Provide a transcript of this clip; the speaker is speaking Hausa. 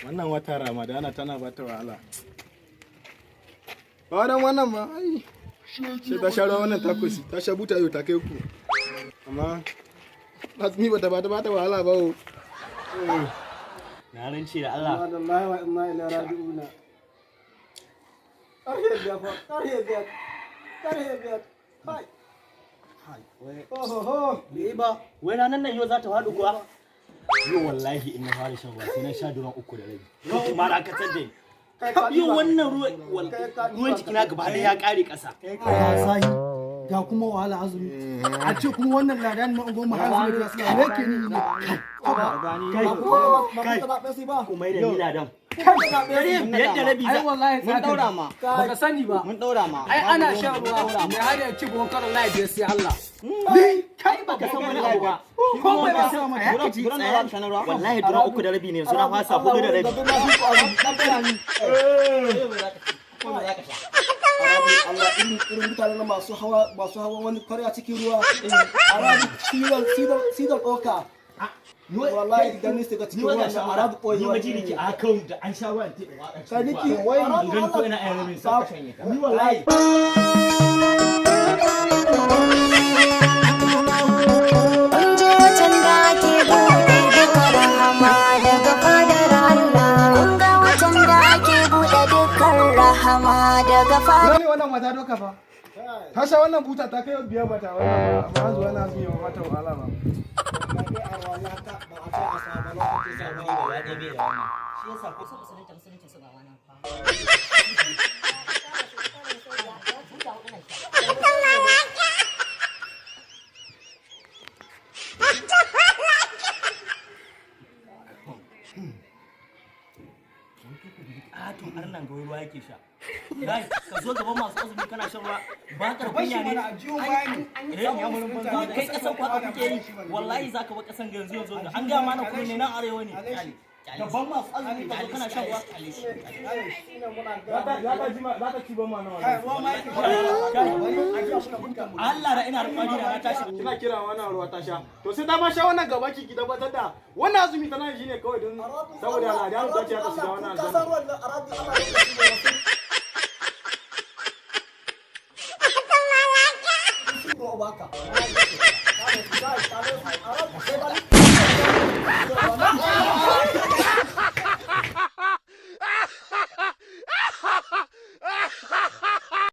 wannan wata Ramadana tana ba ta wahala. Ba wannan ma ai. Sai ta sharo wannan takosi, ta shabuta yau ta kai ku. Amma azumi ba ta wahala ba o. Na rance da Allah. Wallahi wa inna ilaihi raji'un. Karhe biyar. Hai. Wai ranar nan yau za ta faɗi kuwa? Yau wallahi in na fara shan ruwa sai na sha duran 3 da rabi. Ko kuma dakatar da yau wannan ruwan cikina gaba ɗaya ya ƙare ƙasa. Ga kuma wahala azumi. A ce kuma wannan ladan na goma azumi da suka yake ni ne. Kai. Kuma da ni ladan. Yadda rabi za mun daura ma. Baka sani ba. Mun daura ma. Ai ana shan ruwa. Me har ya ci gon karon lai da sai Allah. Kai baka san wani abu ba. Ko ba san mu ya ci duran sanarwa. Wallahi duran 3 da rabi ne yanzu na fasa 4 da rabi. Allah irin mutanen masu hawa wani kwarya cikin ruwa. Arabi sidon ɗauka. Wallahi idan ni shiga cikin ruwan nan arabi koyi ni waje nake a kan da an sha ruwan te da waka kai niki wai idan ko ina ayyana min sa shanye ka ni wallahi Wani wannan mata doka fa. Ta sha wannan buta ta kai biyar mata wannan ba zuwa na su yi mata wahala ba. to har nan ga ruwa yake sha dai ka zo gaban masu azumi kana shan ruwa ba ka kunya ne kai kasan kwa kake yi wallahi zaka ba kasan ga yanzu an ga mana kuma ne nan arewa ne gaban masu azumi ka zo kana shan ruwa za ta ci ban ma nawa Allah da ina rufani da na tashi kina kira wannan ruwa ta sha to sai ta ma sha wannan gaba ki tabbatar da wannan azumi tana shi ne kawai don saboda al'ada ta ce ta shiga wannan azumi Ha